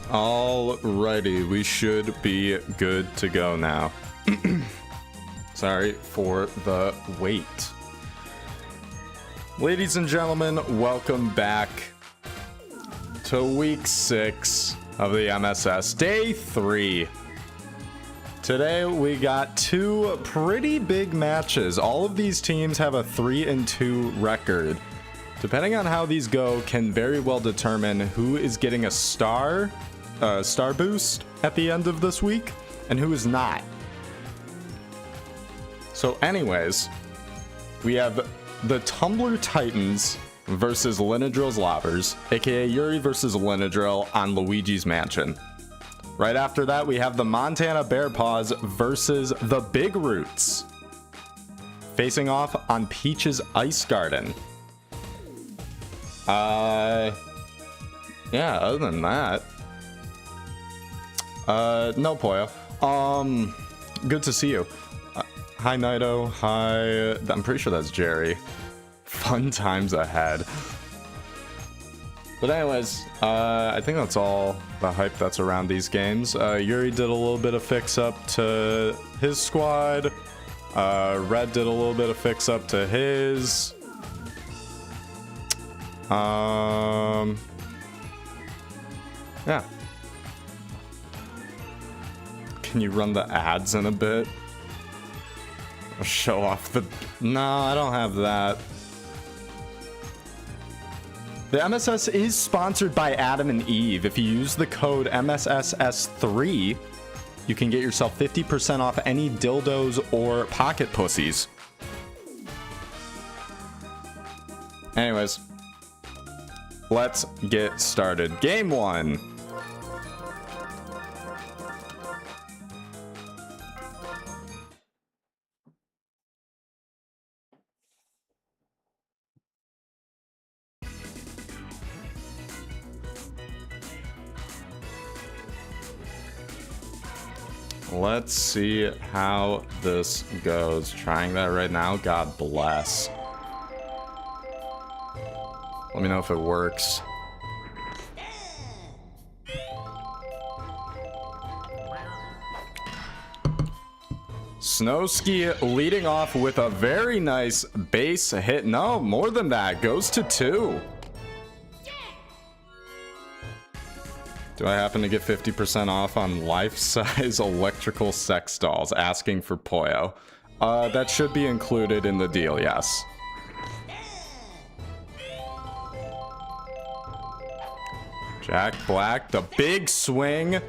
Alrighty, we should be good to go now. Sorry for the wait. Ladies and gentlemen, welcome back to week 6 of the MSS, day 3. Today we got 2 pretty big matches. All of these teams have a 3-2 record. Depending on how these go, can very well determine who is getting a star boost at the end of this week and who is not. So anyways, we have the Tumblr Titans versus Lynadryl's Lobbers, aka Yuri versus Lynadryl on Luigi's Mansion. Right after that, we have the Montana Bearpaws versus the Big Roots, facing off on Peach's Ice Garden. Yeah, other than that, no Poyo. Good to see you. Hi Naito, hi, I'm pretty sure that's Jerry. Fun times ahead. But anyways, I think that's all the hype that's around these games. Yuri did a little bit of fix-up to his squad. Red did a little bit of fix-up to his. Yeah. Can you run the ads in a bit? Or show off the... No, I don't have that. The MSS is sponsored by Adam and Eve. If you use the code MSSS3, you can get yourself 50% off any dildos or pocket pussies. Anyways, let's get started. Game 1. Let's see how this goes. Trying that right now. God bless. Let me know if it works. Snowski leading off with a very nice base hit. No, more than that. Goes to 2. Do I happen to get 50% off on life-size electrical sex dolls? Asking for Poyo. That should be included in the deal, yes. Jack Black, the big swing.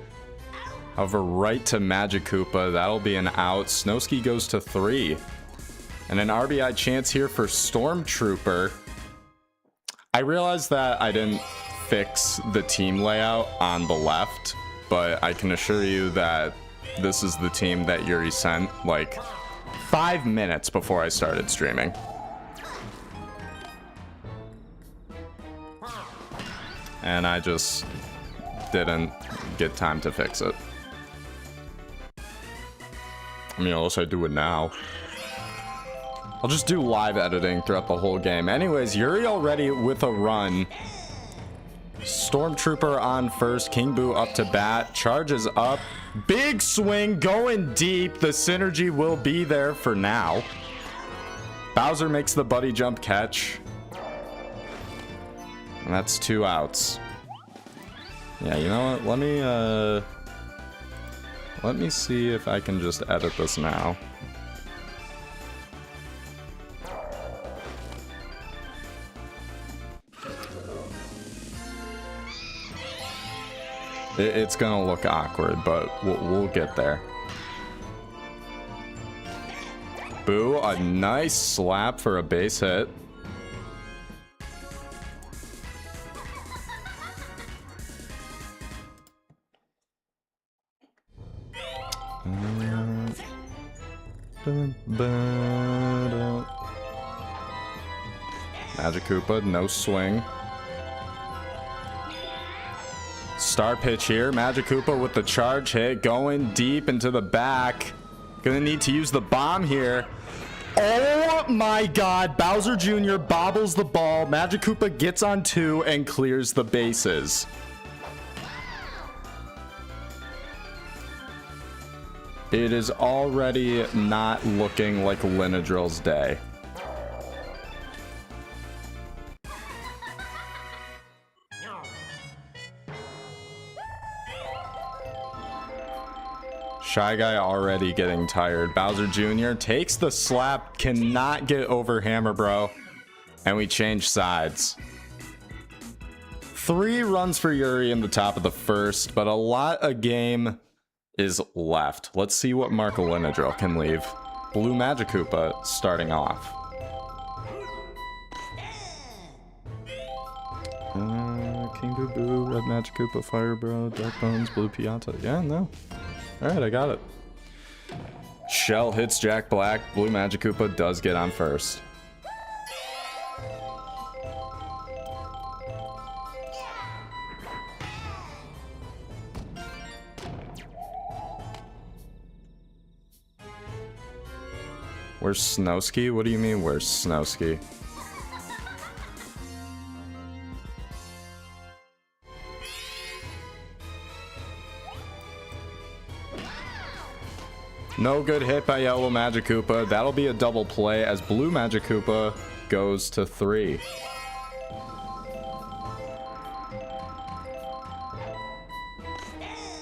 However, right to Magikoopa. That'll be an out. Snowski goes to 3. And an RBI chance here for Stormtrooper. I realized that I didn't fix the team layout on the left, but I can assure you that this is the team that Yuri sent like 5 minutes before I started streaming. And I just didn't get time to fix it. I mean, unless I do it now. I'll just do live editing throughout the whole game. Anyways, Yuri already with a run. Stormtrooper on first. King Boo up to bat. Charges up. Big swing going deep. The synergy will be there for now. Bowser makes the buddy jump catch. And that's 2 outs. Yeah, you know what? Let me see if I can just edit this now. It's gonna look awkward, but we'll get there. Boo, a nice slap for a base hit. Magikoopa, no swing. Star pitch here. Magikoopa with the charge hit, going deep into the back. Gonna need to use the bomb here. Oh my god, Bowser Jr. bobbles the ball. Magikoopa gets on 2 and clears the bases. It is already not looking like Lynadryl's day. Shy Guy already getting tired. Bowser Jr. takes the slap, cannot get over Hammer Bro, and we change sides. 3 runs for Yuri in the top of the first, but a lot of game is left. Let's see what Mark Lynadryl can leave. Blue Magikoopa starting off. King Boo Boo, Red Magikoopa, Fire Bro, Dark Bones, Blue Pianta. Yeah, no. Alright, I got it. Shell hits Jack Black. Blue Magikoopa does get on first. Where's Snowski? What do you mean, where's Snowski? No good hit by Yellow Magikoopa. That'll be a double play as Blue Magikoopa goes to 3.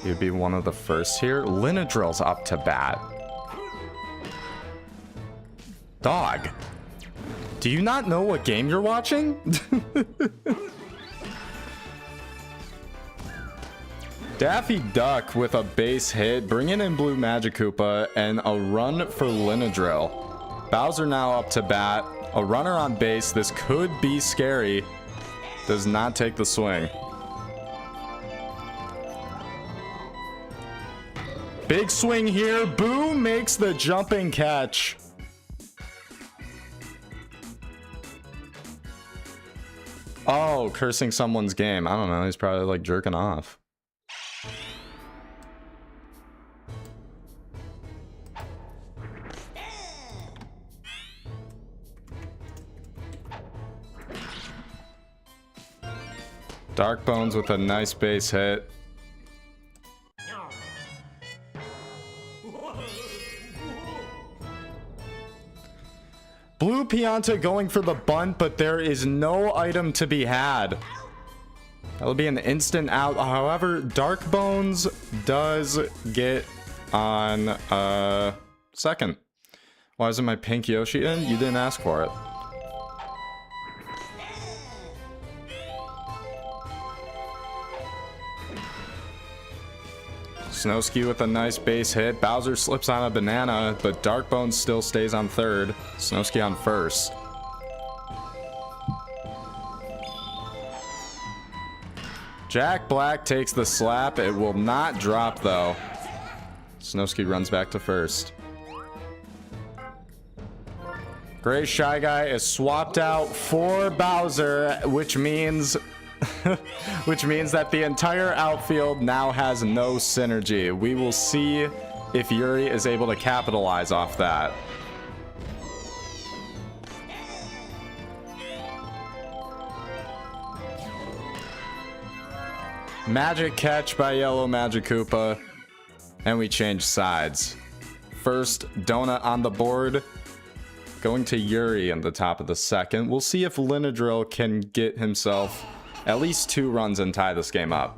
He'd be one of the first here. Lynadryl's up to bat. Dog, do you not know what game you're watching? Daffy Duck with a base hit, bringing in Blue Magikoopa, and a run for Lynadryl. Bowser now up to bat. A runner on base. This could be scary. Does not take the swing. Big swing here. Boo makes the jumping catch. Oh, cursing someone's game. I don't know. He's probably like jerking off. Dark Bones with a nice base hit. Blue Pianta going for the bunt, but there is no item to be had. That'll be an instant out. However, Dark Bones does get on second. Why isn't my pink Yoshi in? You didn't ask for it. Snowski with a nice base hit. Bowser slips on a banana, but Dark Bones still stays on third. Snowski on first. Jack Black takes the slap. It will not drop though. Snowski runs back to first. Gray Shy Guy is swapped out for Bowser, which means that the entire outfield now has no synergy. We will see if Yuri is able to capitalize off that. Magic catch by Yellow Magikoopa, and we change sides. First donut on the board, going to Yuri in the top of the second. We'll see if Lynadryl can get himself at least 2 runs and tie this game up.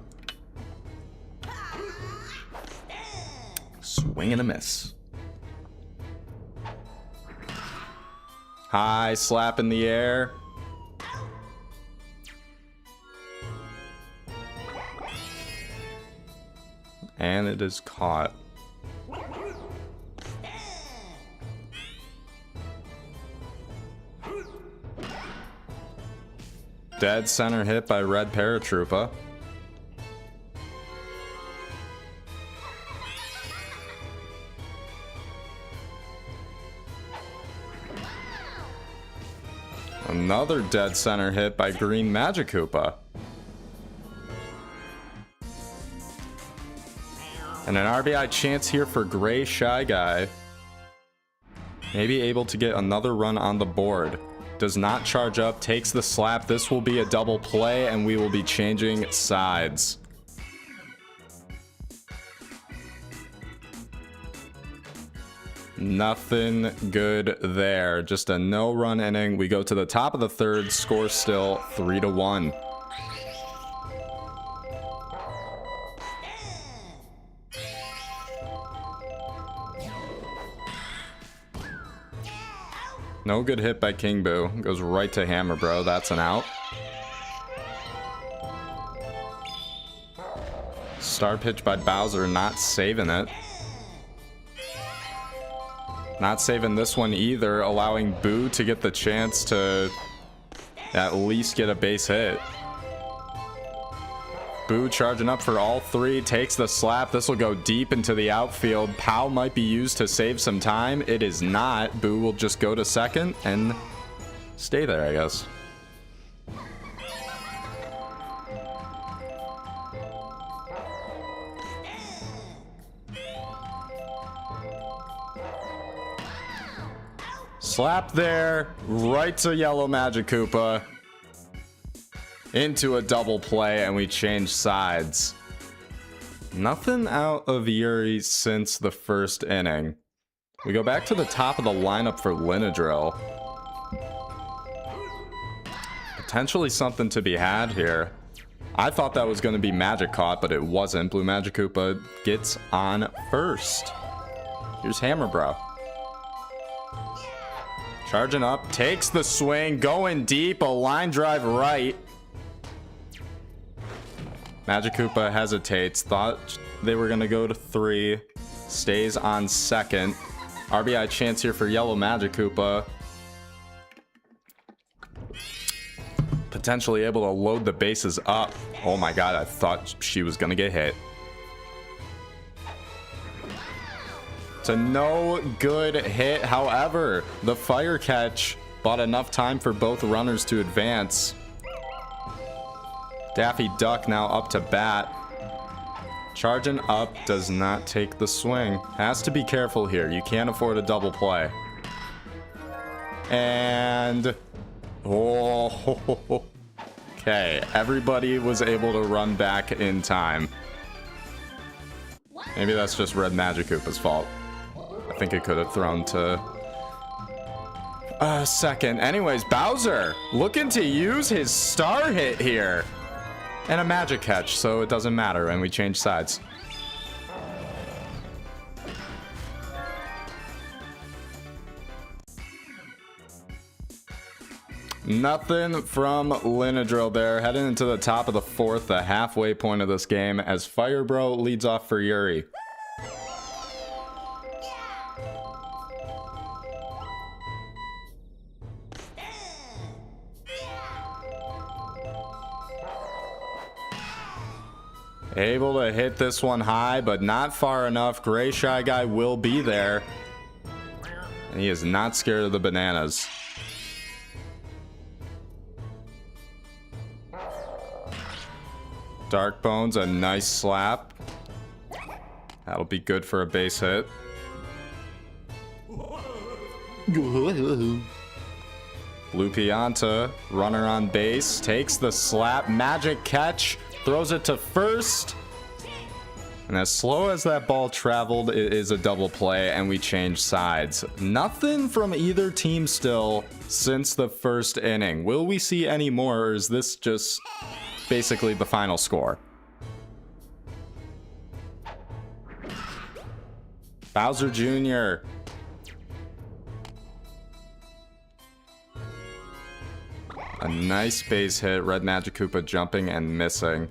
Swing and a miss. High slap in the air. And it is caught. Dead center hit by Red Paratroopa. Another dead center hit by Green Magikoopa. And an RBI chance here for Gray Shy Guy. Maybe able to get another run on the board. Does not charge up, takes the slap. This will be a double play, and we will be changing sides. Nothing good there. Just a no-run inning. We go to the top of the third. Score still 3-1. No good hit by King Boo. Goes right to Hammer Bro. That's an out. Star pitch by Bowser. Not saving it. Not saving this one either, allowing Boo to get the chance to at least get a base hit. Boo charging up for all three, takes the slap. This will go deep into the outfield. Pow might be used to save some time. It is not. Boo will just go to second and stay there, I guess. Slap there, right to Yellow Magic Koopa. Into a double play, and we change sides. Nothing out of Yuri since the first inning. We go back to the top of the lineup for Lynadryl. Potentially something to be had here. I thought that was going to be Magic Caught, but it wasn't. Blue Magic Koopa gets on first. Here's Hammer Bro. Charging up, takes the swing, going deep, a line drive right. Magic Koopa hesitates, thought they were going to go to 3, stays on second. RBI chance here for Yellow Magic Koopa. Potentially able to load the bases up. Oh my god, I thought she was going to get hit. It's a no good hit. However, the fire catch bought enough time for both runners to advance. Daffy Duck now up to bat. Charging up, does not take the swing. Has to be careful here. You can't afford a double play. And... oh, okay. Everybody was able to run back in time. Maybe that's just Red Magic Koopa's fault. I think it could have thrown to second. Anyways, Bowser looking to use his star hit here. And a magic catch, so it doesn't matter, and we change sides. Nothing from Lynadryl there. Heading into the top of the fourth, the halfway point of this game, as Fire Bro leads off for Yuri. Able to hit this one high, but not far enough. Gray Shy Guy will be there. And he is not scared of the bananas. Dark Bones, a nice slap. That'll be good for a base hit. Blue Pianta, runner on base, takes the slap, magic catch. Throws it to first. And as slow as that ball traveled, it is a double play, and we change sides. Nothing from either team still since the first inning. Will we see any more, or is this just basically the final score? Bowser Jr. A nice base hit. Red Magic Koopa jumping and missing.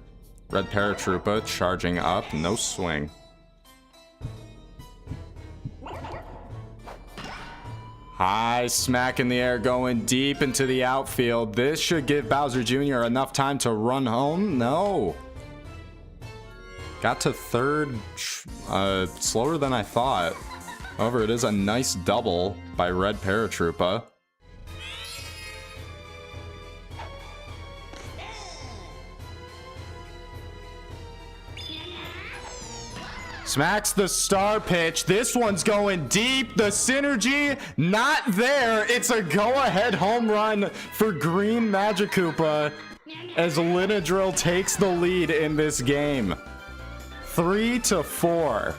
Red Paratroopa charging up. No swing. High smack in the air, going deep into the outfield. This should give Bowser Jr. enough time to run home. No. Got to third slower than I thought. However, it is a nice double by Red Paratroopa. Smacks the star pitch. This one's going deep. The synergy, not there. It's a go-ahead home run for Green Magic Koopa as Lynadryl takes the lead in this game. 3-4.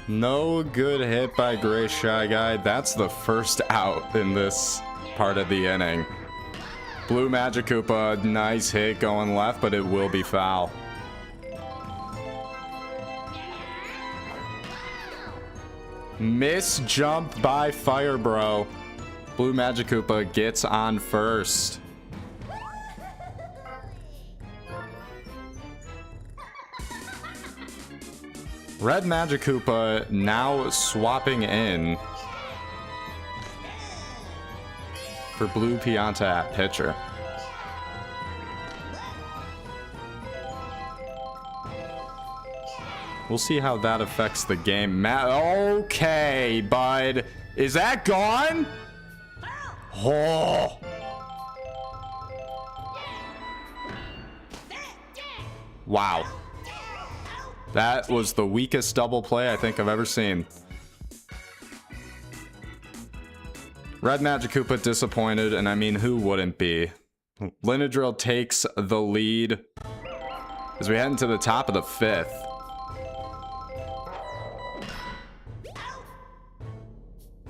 No good hit by Gray Shy Guy. That's the first out in this part of the inning. Blue Magikoopa, nice hit going left, but it will be foul. Miss jump by Fire Bro. Blue Magikoopa gets on first. Red Magikoopa now swapping in for Blue Pianta at pitcher. We'll see how that affects the game. Okay, bud. Is that gone? Oh. Wow. That was the weakest double play I think I've ever seen. Red Magikoopa disappointed, and I mean, who wouldn't be? Lynadryl takes the lead as we head into the top of the 5th.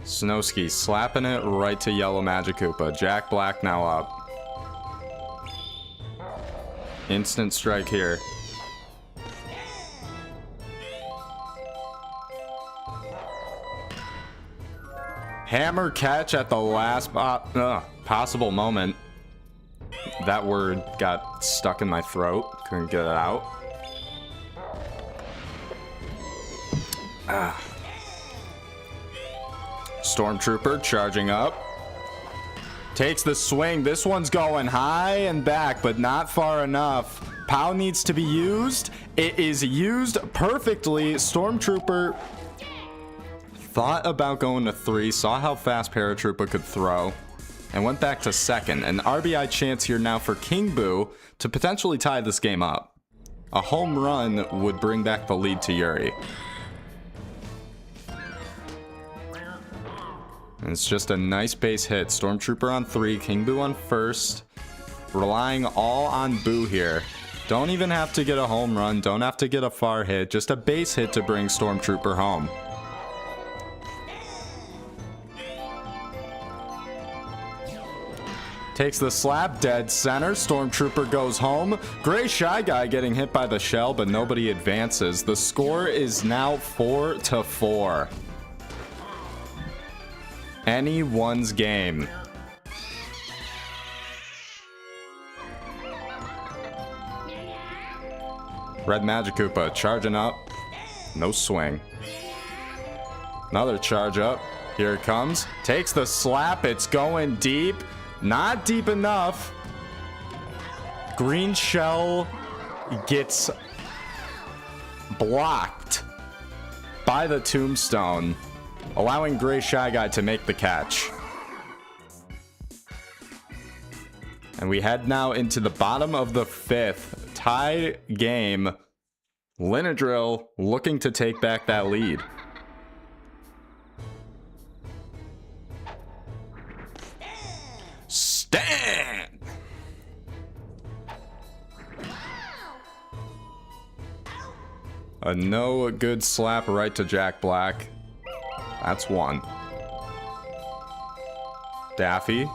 Snowski slapping it right to Yellow Magikoopa. Jack Black now up. Instant strike here. Hammer catch at the last possible moment. That word got stuck in my throat. Couldn't get it out. Stormtrooper charging up. Takes the swing. This one's going high and back, but not far enough. POW needs to be used. It is used perfectly. Stormtrooper thought about going to 3, saw how fast Paratroopa could throw, and went back to 2nd. An RBI chance here now for King Boo to potentially tie this game up. A home run would bring back the lead to Yuri. And it's just a nice base hit. Stormtrooper on 3, King Boo on 1st. Relying all on Boo here. Don't even have to get a home run, don't have to get a far hit, just a base hit to bring Stormtrooper home. Takes the slap, dead center. Stormtrooper goes home. Gray Shy Guy getting hit by the shell, but nobody advances. The score is now 4-4. Anyone's game. Red Magikoopa charging up. No swing. Another charge up. Here it comes. Takes the slap. It's going deep. Not deep enough. Green shell gets blocked by the tombstone, allowing Gray Shy Guy to make the catch. And we head now into the bottom of the 5th. Tie game. Lynadryl looking to take back that lead. Stand! A no good slap right to Jack Black. That's one. Daffy.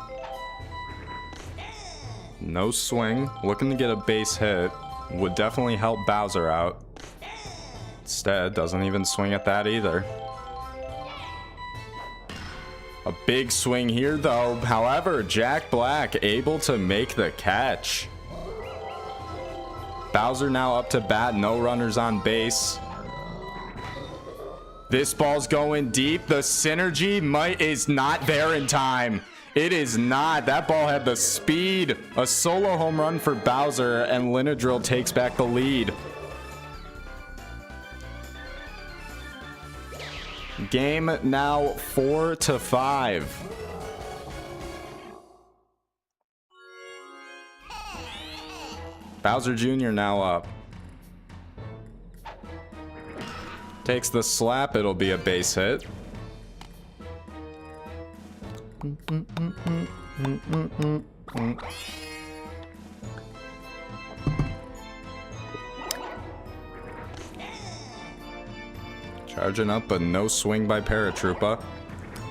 No swing. Looking to get a base hit. Would definitely help Bowser out. Instead, doesn't even swing at that either. A big swing here though. However, Jack Black able to make the catch. Bowser now up to bat. No runners on base. This ball's going deep. The synergy is not there in time. It is not. That ball had the speed. A solo home run for Bowser, and Lynadryl takes back the lead. Game now 4-5. Bowser Jr. now up. Takes the slap, it'll be a base hit. Charging up, but no swing by Paratroopa.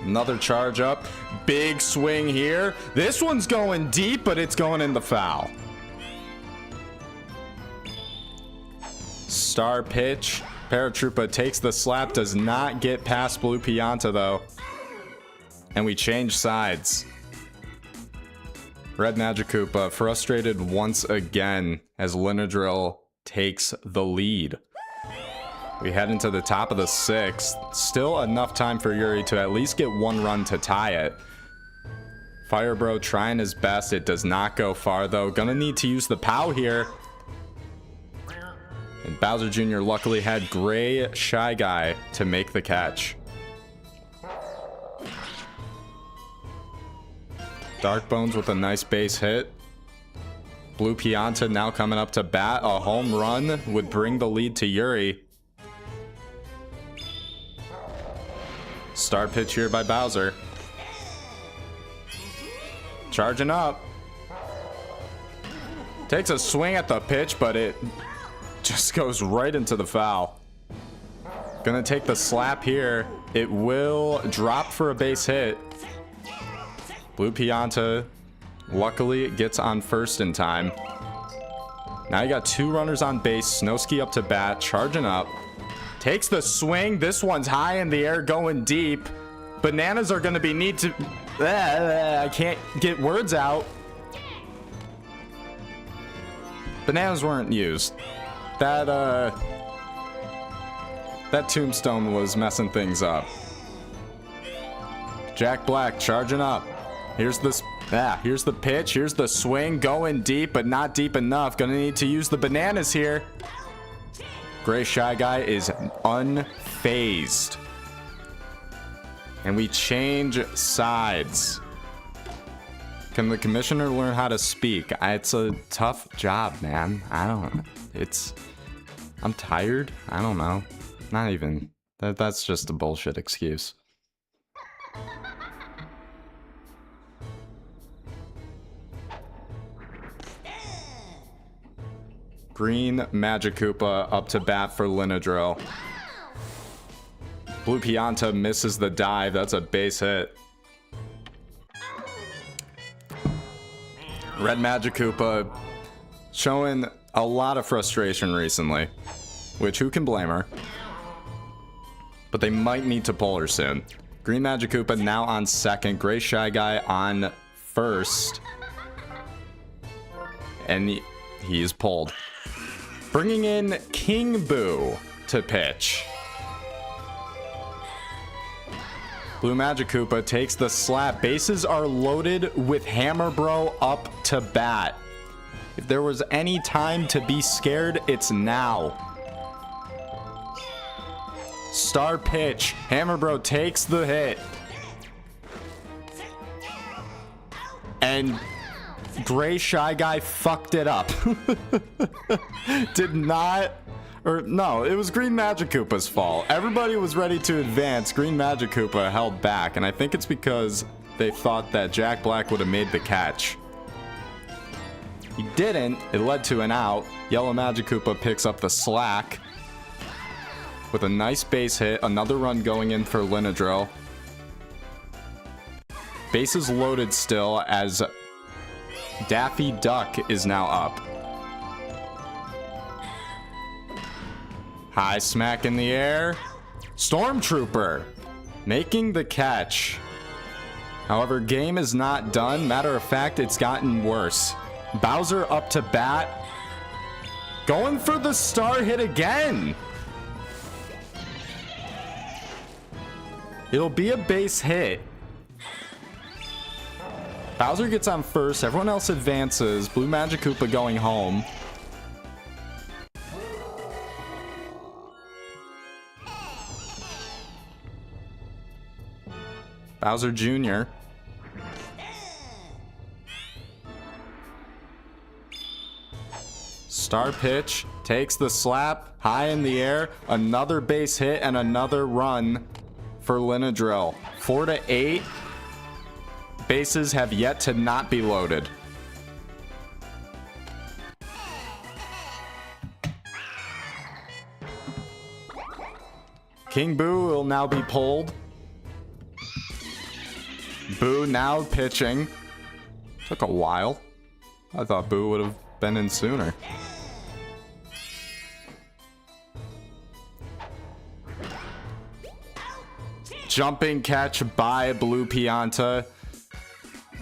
Another charge up. Big swing here. This one's going deep, but it's going in the foul. Star pitch. Paratroopa takes the slap, does not get past Blue Pianta though. And we change sides. Red Magikoopa frustrated once again as Lynadryl takes the lead. We head into the top of the 6th. Still enough time for Yuri to at least get one run to tie it. Firebro trying his best. It does not go far though. Gonna need to use the POW here. And Bowser Jr. luckily had Gray Shy Guy to make the catch. Dark Bones with a nice base hit. Blue Pianta now coming up to bat. A home run would bring the lead to Yuri. Star pitch here by Bowser. Charging up. Takes a swing at the pitch, but it just goes right into the foul. Gonna take the slap here. It will drop for a base hit. Blue Pianta luckily gets on first in time. Now you got 2 runners on base. Snowski up to bat, charging up. Takes the swing. This one's high in the air, going deep. Bananas are going to be need to... I can't get words out. Bananas weren't used. That tombstone was messing things up. Jack Black charging up. Here's the pitch. Here's the swing. Going deep, but not deep enough. Gonna need to use the bananas here. Gray Shy Guy is unfazed. And we change sides. Can the commissioner learn how to speak? It's a tough job, man. I don't know. I'm tired. I don't know. Not even. That's just a bullshit excuse. Green Magikoopa up to bat for Lynadryl. Blue Pianta misses the dive. That's a base hit. Red Magikoopa showing a lot of frustration recently, which who can blame her? But they might need to pull her soon. Green Magikoopa now on second. Gray Shy Guy on first. And he is pulled. Bringing in King Boo to pitch. Blue Magikoopa takes the slap. Bases are loaded with Hammer Bro up to bat. If there was any time to be scared, it's now. Star pitch. Hammer Bro takes the hit. And Gray Shy Guy fucked it up. Did not... Or no, it was Green Magikoopa's fault. Everybody was ready to advance. Green Magikoopa held back, and I think it's because they thought that Jack Black would have made the catch. He didn't. It led to an out. Yellow Magikoopa picks up the slack with a nice base hit. Another run going in for Lynadryl. Bases loaded still as Daffy Duck is now up. High smack in the air. Stormtrooper making the catch. However, game is not done. Matter of fact, it's gotten worse. Bowser up to bat. Going for the star hit again. It'll be a base hit. Bowser gets on first. Everyone else advances. Blue Magikoopa going home. Bowser Jr. Star pitch, takes the slap, high in the air, another base hit, and another run for Lynadryl. 4-8. Bases have yet to not be loaded. King Boo will now be pulled. Boo now pitching. Took a while. I thought Boo would have been in sooner. Jumping catch by Blue Pianta.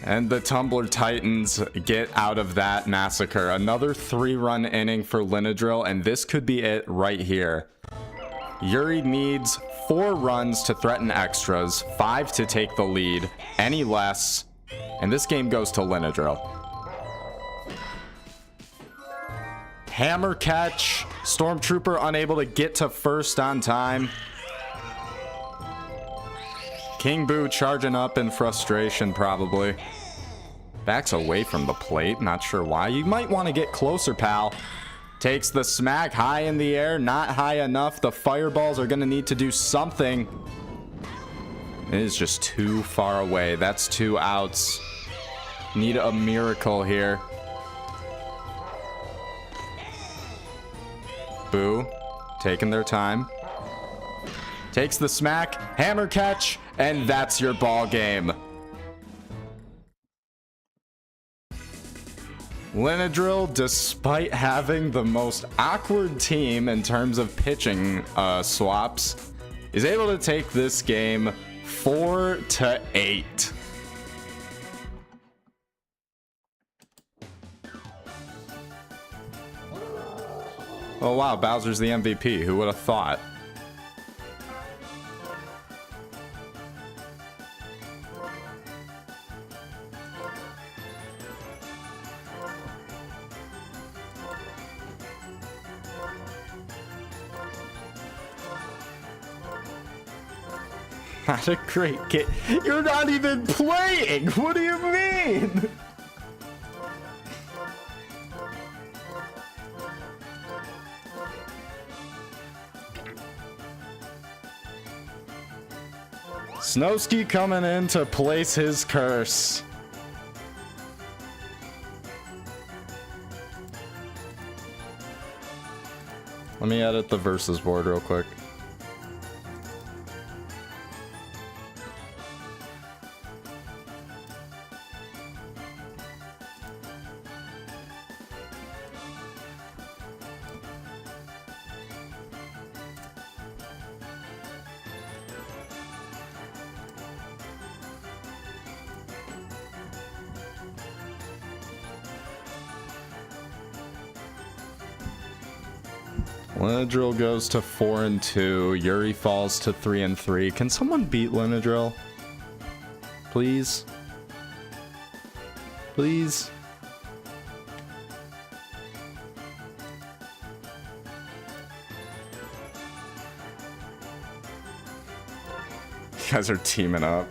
And the Tumblr Titans get out of that massacre. Another 3-run inning for Lynadryl, and this could be it right here. Yuri needs 4 runs to threaten extras, 5 to take the lead, any less, and this game goes to Lynadryl. Hammer catch, Stormtrooper unable to get to first on time. King Boo charging up in frustration, probably. Backs away from the plate, not sure why. You might want to get closer, pal. Takes the smack high in the air, not high enough. The fireballs are going to need to do something. It is just too far away. That's 2 outs. Need a miracle here. Boo, taking their time. Takes the smack, hammer catch, and that's your ball game. Lynadryl, despite having the most awkward team in terms of pitching swaps, is able to take this game 4-8. Oh wow, Bowser's the MVP. Who would have thought? Not a great kid. You're not even playing! What do you mean? Snowski coming in to place his curse. Let me edit the versus board real quick. Lynadryl goes to 4-2. Yuri falls to 3-3. Can someone beat Lynadryl? Please? Please? You guys are teaming up.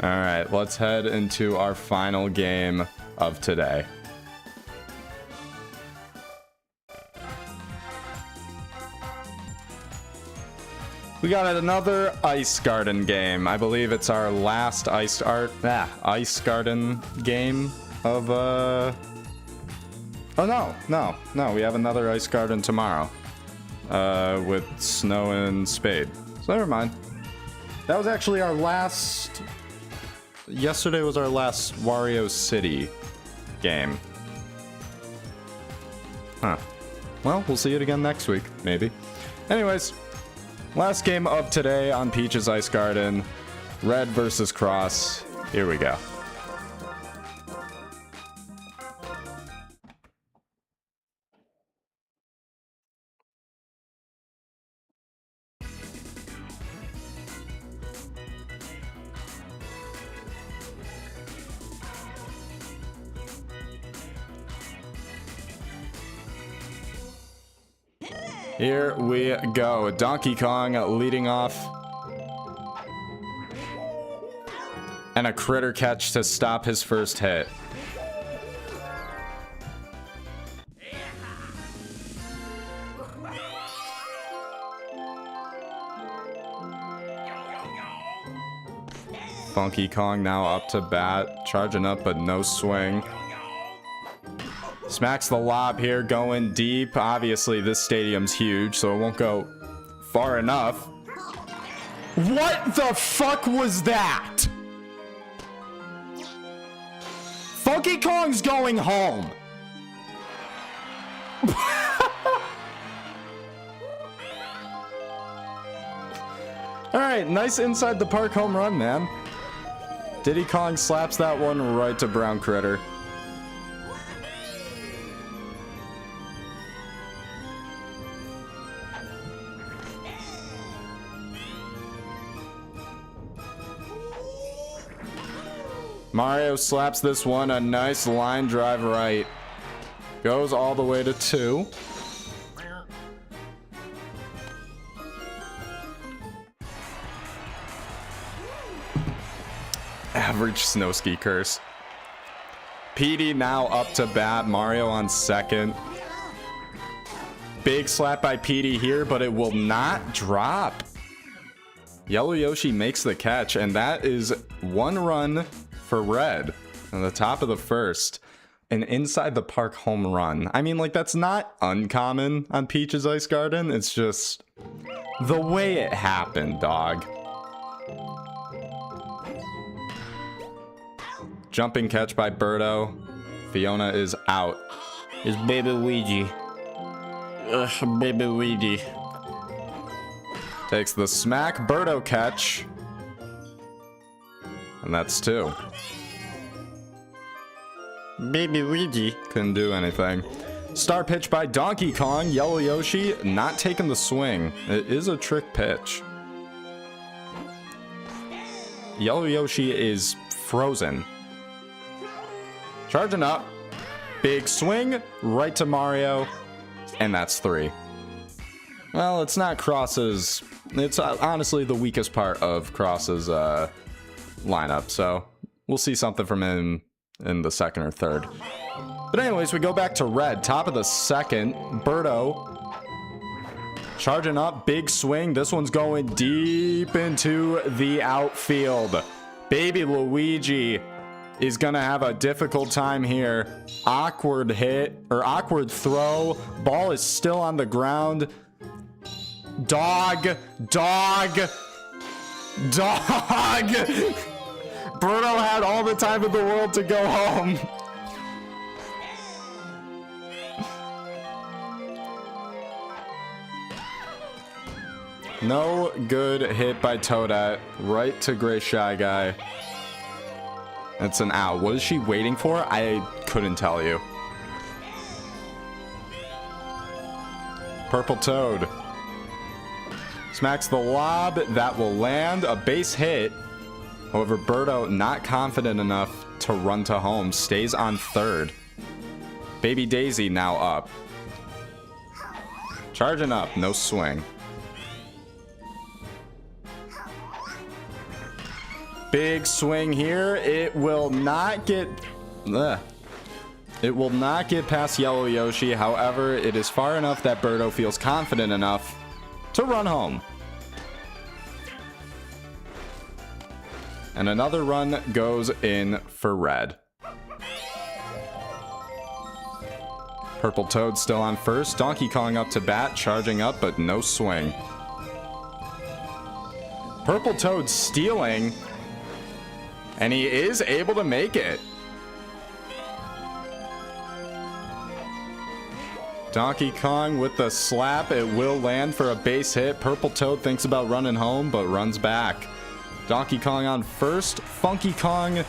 Alright, let's head into our final game of today. We got another Ice Garden game. I believe it's our last Ice Garden game of oh no, we have another Ice Garden tomorrow. With Snow and Spade. So never mind. That was actually our last... Yesterday was our last Wario City game. Huh. Well, we'll see it again next week, maybe. Anyways, last game of today on Peach's Ice Garden. Red versus Cross. Here we go. Here we go. Donkey Kong leading off And a critter catch to stop his first hit. Funky Kong now up to bat, charging up but no swing. Smacks the lob here, going deep. Obviously this stadium's huge, so it won't go far enough. What the fuck was that? Funky Kong's going home. All right, nice inside the park home run, man. Diddy Kong slaps that one right to Brown Critter. Mario slaps this one, a nice line drive right. Goes all the way to 2. Average Snowski curse. Petey now up to bat. Mario on second. Big slap by Petey here, but it will not drop. Yellow Yoshi makes the catch, and that is 1 run for Red on the top of the first. An inside the park home run. I mean, like, that's not uncommon on Peach's Ice Garden. It's just the way it happened, dog. Jumping catch by Birdo. Fiona is out. It's baby Luigi. Baby Luigi. Takes the smack. Birdo catch. And that's 2. Baby Luigi. Couldn't do anything. Star pitch by Donkey Kong. Yellow Yoshi not taking the swing. It is a trick pitch. Yellow Yoshi is frozen. Charging up. Big swing. Right to Mario. And that's 3. Well, it's not Cross's. It's honestly the weakest part of Cross's lineup. So we'll see something from him in the second or third. But anyways, we go back to Red. Top of the second. Birdo. Charging up. Big swing. This one's going deep into the outfield. Baby Luigi is gonna have a difficult time here. Awkward hit, or awkward throw. Ball is still on the ground. Dog. Birdo had all the time in the world to go home. No good hit by Toadette. Right to Gray Shy Guy. That's an out. What is she waiting for? I couldn't tell you. Purple Toad. Smacks the lob. That will land. A base hit. However, Birdo not confident enough to run to home. Stays on third. Baby Daisy now up. Charging up. No swing. Big swing here. It will not get... It will not get past Yellow Yoshi. However, it is far enough that Birdo feels confident enough to run home. And another run goes in for Red. Purple Toad still on first. Donkey Kong up to bat, charging up, but no swing. Purple Toad stealing, and he is able to make it. Donkey Kong with the slap. It will land for a base hit. Purple Toad thinks about running home, but runs back. Donkey Kong on first. Funky Kong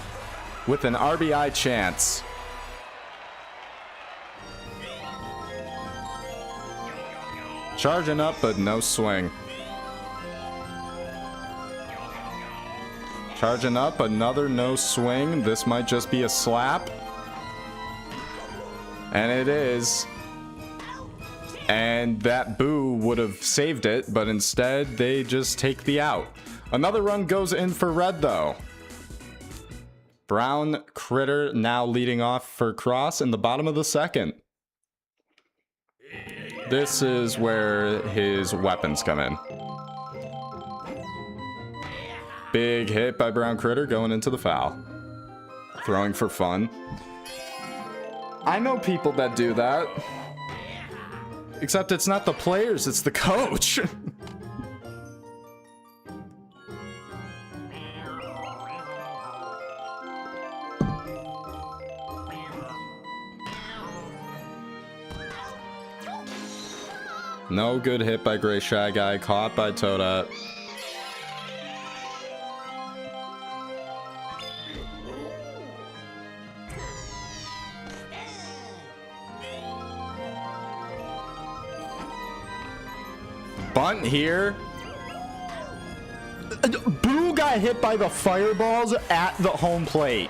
with an RBI chance. Charging up, but no swing. Charging up, another no swing. This might just be a slap. And it is. And that boo would have saved it, but instead they just take the out. Another run goes in for Red, though. Brown Critter now leading off for Cross in the bottom of the second. This is where his weapons come in. Big hit by Brown Critter going into the foul. Throwing for fun. I know people that do that. Except it's not the players, it's the coach. No good hit by Gray Shy Guy, caught by Toadette. Bunt here. Boo got hit by the fireballs at the home plate.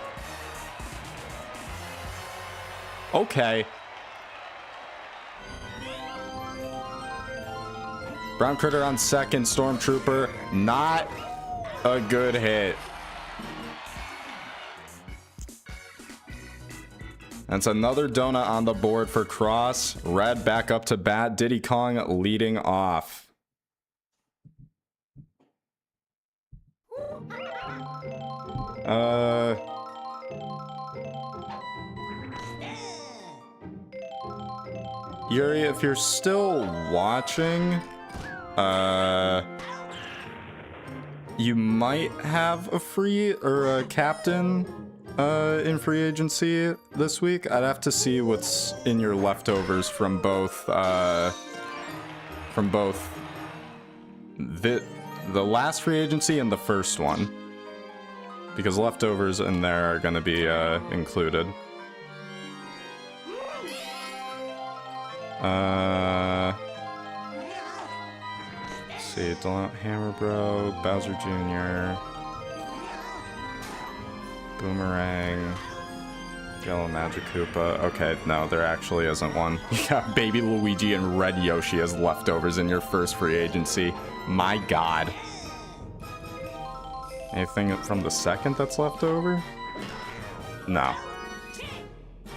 Okay. Brown Critter on second, Stormtrooper. Not a good hit. That's another donut on the board for Cross. Red back up to bat. Diddy Kong leading off. Yuri, if you're still watching, you might have a free or a captain in free agency this week. I'd have to see what's in your leftovers from both the last free agency and the first one, because leftovers in there are going to be included. Let's see, Hammer Bro, Bowser Jr., Boomerang, Yellow Magic Koopa. Okay, no, there actually isn't one. You got Baby Luigi and Red Yoshi as leftovers in your first free agency. My God. Anything from the second that's left over? No.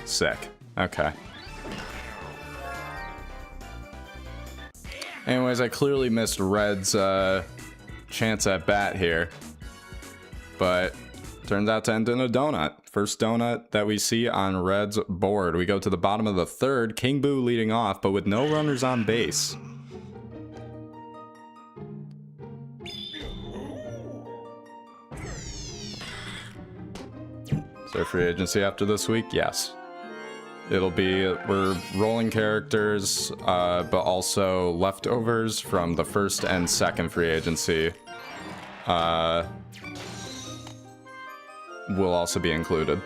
Sick. Okay. Anyways, I clearly missed Red's chance at bat here. But turns out to end in a donut. First donut that we see on Red's board. We go to the bottom of the third. King Boo leading off, but with no runners on base. Is there free agency after this week? Yes. It'll be, we're rolling characters, but also leftovers from the first and second free agency will also be included.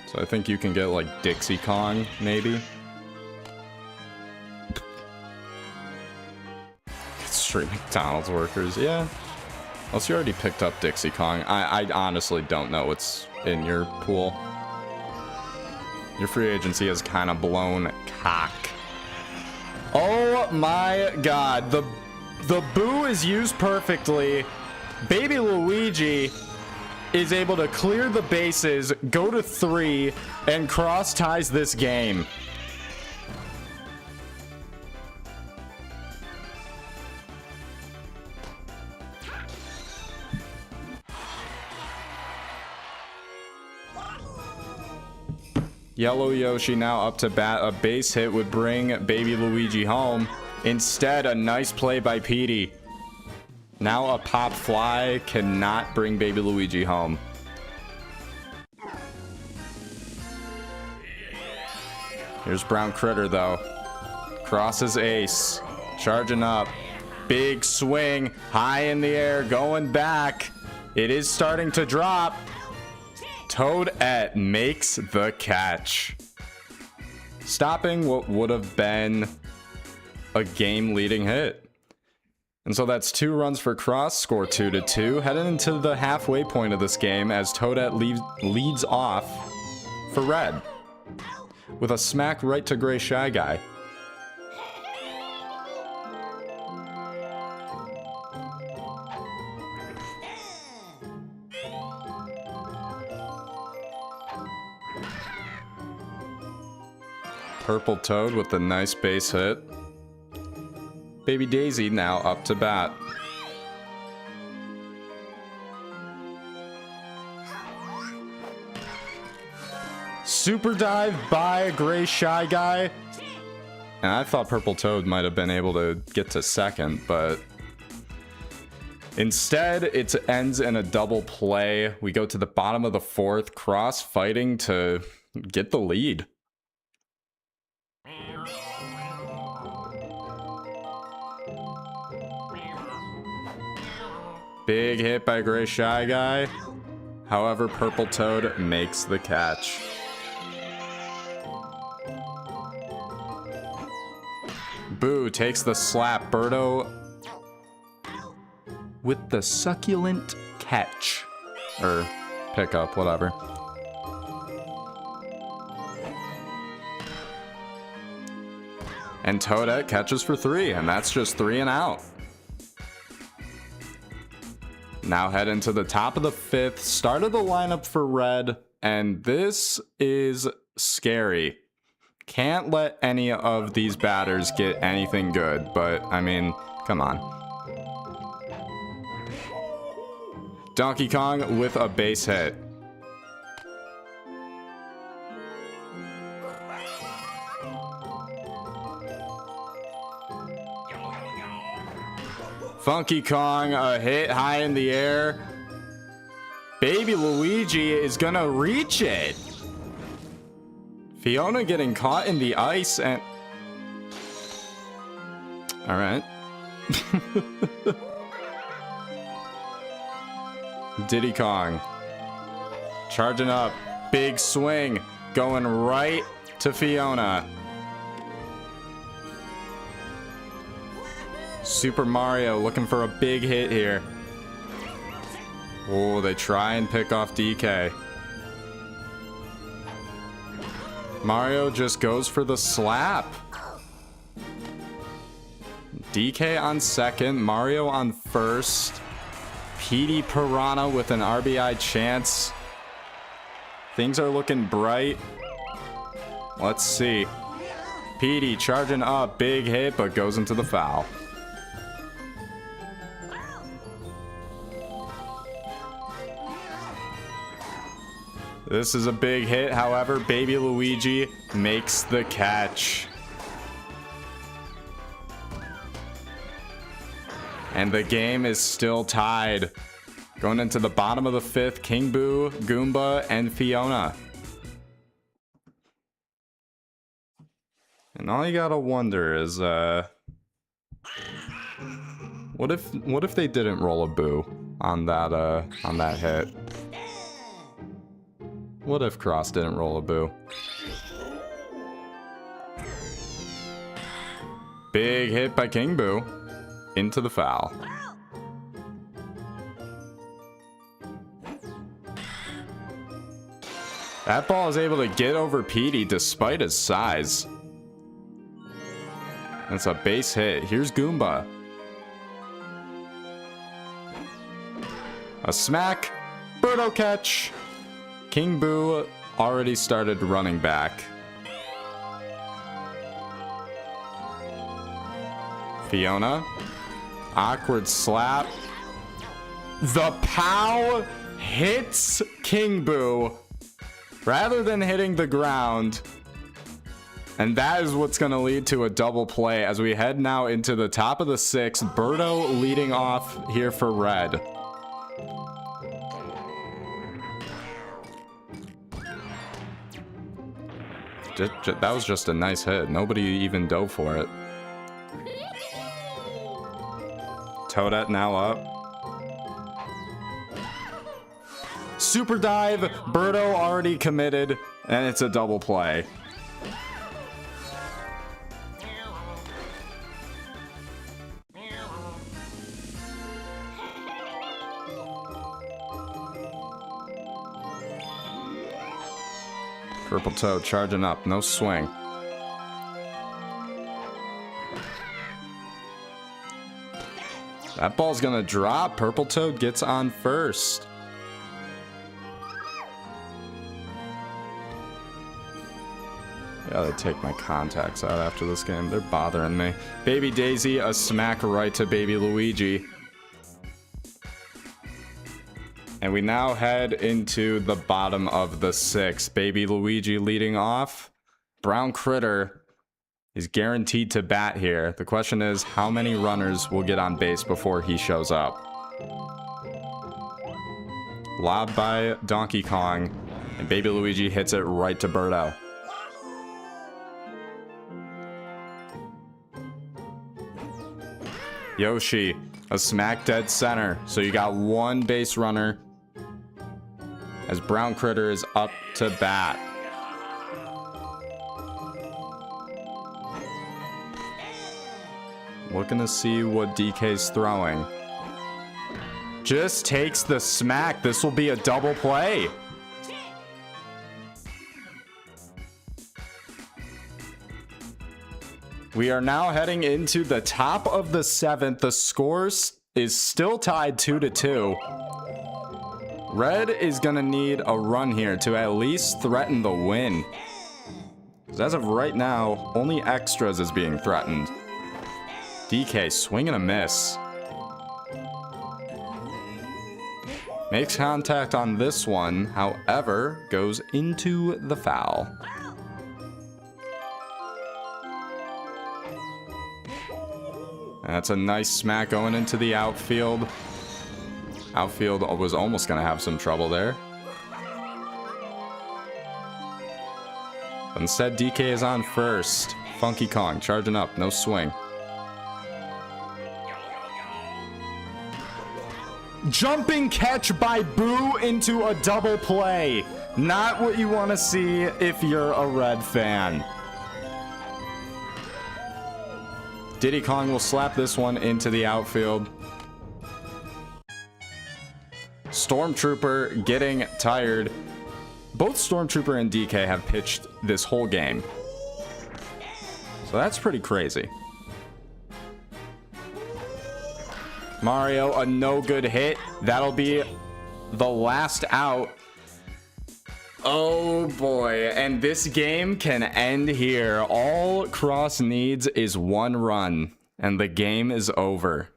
So I think you can get like Dixie Kong, maybe. Straight McDonald's workers, yeah. Unless you already picked up Dixie Kong. I honestly don't know what's in your pool. Your free agency is kind of blown cock. Oh my God. The boo is used perfectly. Baby Luigi is able to clear the bases, go to 3, and Cross ties this game. Yellow Yoshi now up to bat. A base hit would bring Baby Luigi home. Instead, a nice play by Petey. Now a pop fly cannot bring Baby Luigi home. Here's Brown Critter though. Crosses ace. Charging up. Big swing. High in the air. Going back. It is starting to drop. Toadette makes the catch, stopping what would have been a game-leading hit. And so that's 2 runs for Cross, score 2-2, heading into the halfway point of this game as Toadette leads off for Red. with a smack right to Gray Shy Guy. Purple Toad with a nice base hit. Baby Daisy now up to bat. Super dive by Gray Shy Guy. And I thought Purple Toad might have been able to get to second, but instead it ends in a double play. We go to the bottom of the fourth, Cross fighting to get the lead. Big hit by Gray Shy Guy. However, Purple Toad makes the catch. Boo takes the slap. Birdo with the succulent catch. Or pickup, whatever. And Toadette catches for 3, and that's just 3 and out. Now head into the top of the 5th, start of the lineup for Red, and this is scary. Can't let any of these batters get anything good, but I mean, come on. Donkey Kong with a base hit. Funky Kong, a hit high in the air. Baby Luigi is gonna reach it. Fiona getting caught in the ice and... Alright. Diddy Kong. Charging up. Big swing. Going right to Fiona. Super Mario looking for a big hit here. Oh, they try and pick off DK. Mario just goes for the slap. DK on second, Mario on first. Petey Piranha with an RBI chance. Things are looking bright. Let's see. Petey charging up, big hit, but goes into the foul. This is a big hit, however, Baby Luigi makes the catch. And the game is still tied. Going into the bottom of the 5th, King Boo, Goomba, and Fiona. And all you gotta wonder is, what if they didn't roll a Boo on that hit? What if Cross didn't roll a Boo? Big hit by King Boo. Into the foul. That ball is able to get over Petey despite his size. That's a base hit. Here's Goomba. A smack. Birdo catch. King Boo already started running back. Fiona. Awkward slap. The POW hits King Boo rather than hitting the ground. And that is what's going to lead to a double play as we head now into the top of the 6th. Birdo leading off here for Red. That was just a nice hit. Nobody even dove for it. Toadette now up. Super dive. Birdo already committed. And it's a double play. Purple Toad charging up. No swing. That ball's gonna drop. Purple Toad gets on first. Gotta take my contacts out after this game. They're bothering me. Baby Daisy, a smack right to Baby Luigi. And we now head into the bottom of the 6. Baby Luigi leading off. Brown Critter is guaranteed to bat here. The question is, how many runners will get on base before he shows up? Lobbed by Donkey Kong, and Baby Luigi hits it right to Birdo. Yoshi, a smack dead center. So you got one base runner as Brown Critter is up to bat. Looking to see what DK's throwing. Just takes the smack. This will be a double play. We are now heading into the top of the 7th. The score is still tied 2-2. Red is gonna need a run here to at least threaten the win. As of right now, only extras is being threatened. DK swing and a miss. Makes contact on this one, however, goes into the foul. That's a nice smack going into the outfield. Outfield was almost going to have some trouble there. But instead, DK is on first. Funky Kong charging up, no swing. Jumping catch by Boo into a double play. Not what you want to see if you're a Red fan. Diddy Kong will slap this one into the outfield. Stormtrooper getting tired. Both Stormtrooper and DK have pitched this whole game. So that's pretty crazy. Mario, a no good hit. That'll be the last out. Oh boy, and this game can end here. All Cross needs is one run, and the game is over.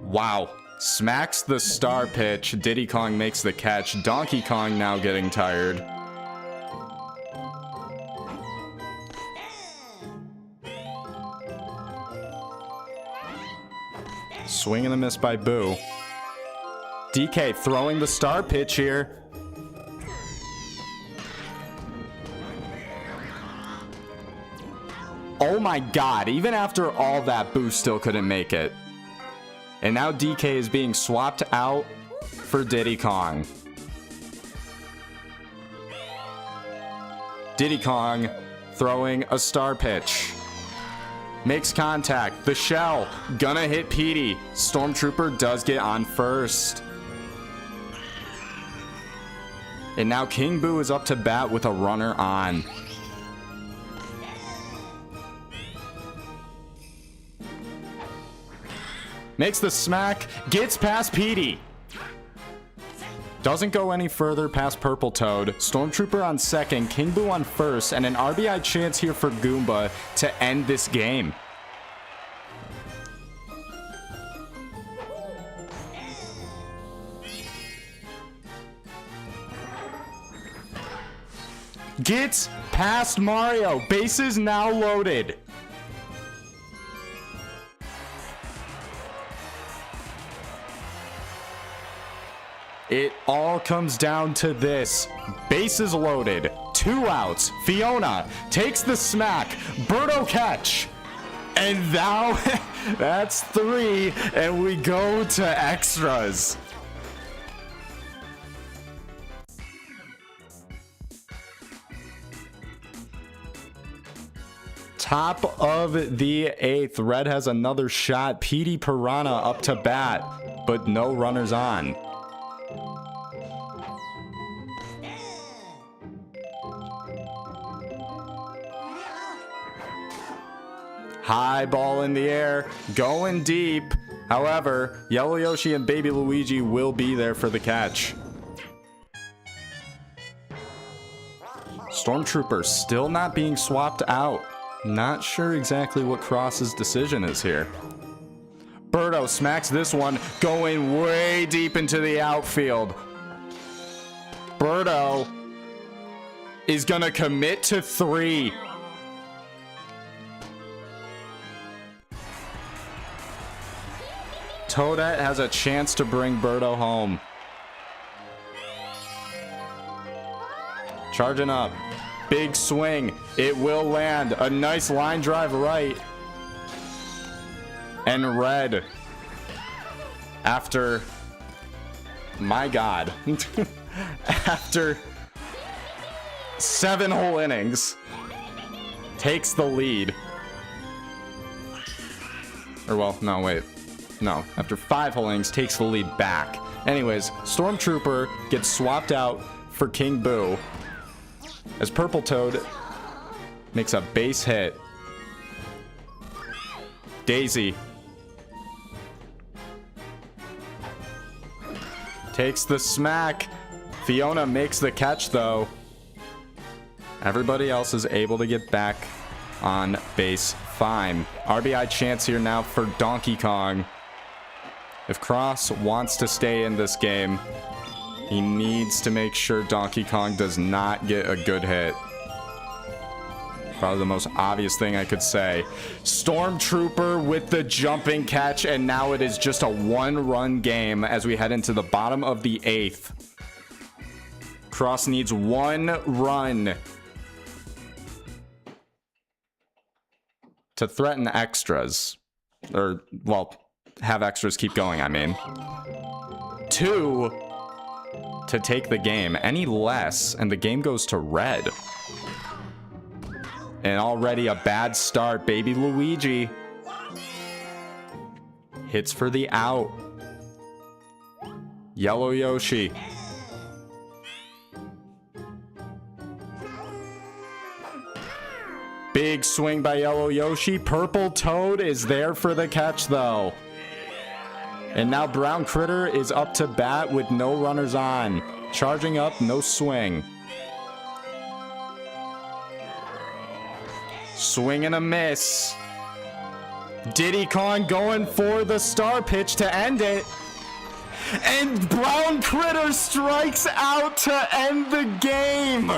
Wow. Smacks the star pitch. Diddy Kong makes the catch. Donkey Kong now getting tired. Swing and a miss by Boo. DK throwing the star pitch here. Oh my god, even after all that, Boo still couldn't make it. And now DK is being swapped out for Diddy Kong. Diddy Kong throwing a star pitch. Makes contact. The shell gonna hit Petey. Stormtrooper does get on first. And now King Boo is up to bat with a runner on. Makes the smack, gets past Petey. Doesn't go any further past Purple Toad. Stormtrooper on second, King Boo on first, and an RBI chance here for Goomba to end this game. Gets past Mario. Bases now loaded. It all comes down to this. Bases loaded. 2 outs. Fiona takes the smack. Birdo catch. And now that's 3. And we go to extras. Top of the 8th. Red has another shot. Petey Piranha up to bat, but no runners on. High ball in the air, going deep. However, Yellow Yoshi and Baby Luigi will be there for the catch. Stormtrooper still not being swapped out. Not sure exactly what Cross's decision is here. Birdo smacks this one, going way deep into the outfield. Birdo is gonna commit to 3. Toadette has a chance to bring Birdo home. Charging up. Big swing. It will land. A nice line drive right. And Red, after, my God, after 7 whole innings, takes the lead. Or well, no, wait. No, after 5 whole innings, takes the lead back. Anyways, Stormtrooper gets swapped out for King Boo as Purple Toad makes a base hit. Daisy takes the smack. Fiona makes the catch though. Everybody else is able to get back on base fine. RBI chance here now for Donkey Kong. If Cross wants to stay in this game, he needs to make sure Donkey Kong does not get a good hit. Probably the most obvious thing I could say. Stormtrooper with the jumping catch, and now it is just a 1-run game as we head into the bottom of the 8th. Cross needs 1 run to threaten extras. Or, well, have extras keep going, I mean. 2 to take the game. Any less, and the game goes to Red. And already a bad start. Baby Luigi hits for the out. Yellow Yoshi. Big swing by Yellow Yoshi. Purple Toad is there for the catch though. And now Brown Critter is up to bat with no runners on. Charging up, no swing. Swing and a miss. Diddy Kong going for the star pitch to end it. And Brown Critter strikes out to end the game.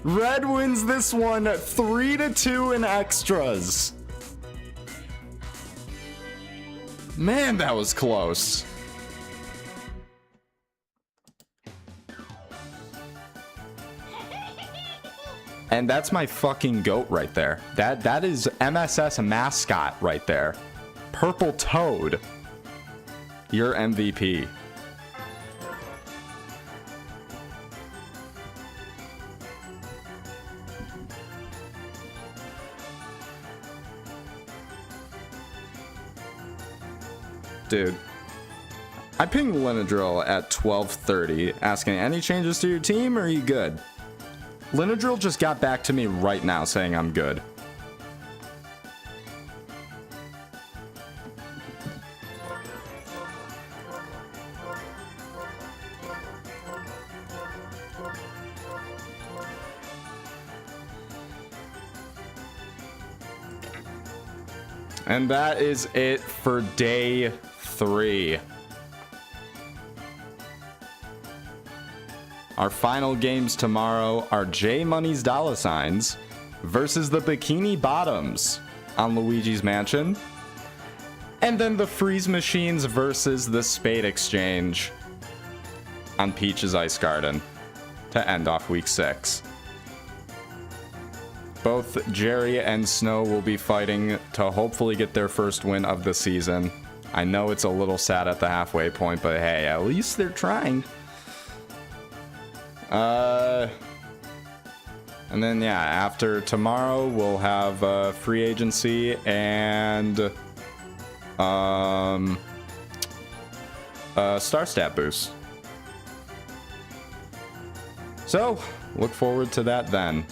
Red wins this one 3-2 in extras. Man, that was close. And that's my fucking GOAT right there. That is MSS mascot right there. Purple Toad. Your MVP. Dude, I pinged Lynadryl at 12:30 asking any changes to your team or are you good? Lynadryl just got back to me right now saying I'm good. And that is it for day 3. Our final games tomorrow are J Money's Dollar Signs versus the Bikini Bottoms on Luigi's Mansion. And then the Freeze Machines versus the Spade Exchange on Peach's Ice Garden to end off week 6. Both Jerry and Snow will be fighting to hopefully get their first win of the season. I know it's a little sad at the halfway point, but hey, at least they're trying. And then, yeah, after tomorrow, we'll have free agency and star stat boost. So, look forward to that then.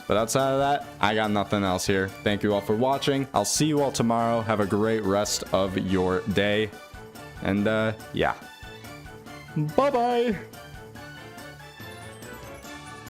But outside of that, I got nothing else here. Thank you all for watching. I'll see you all tomorrow. Have a great rest of your day. And, yeah. Bye-bye!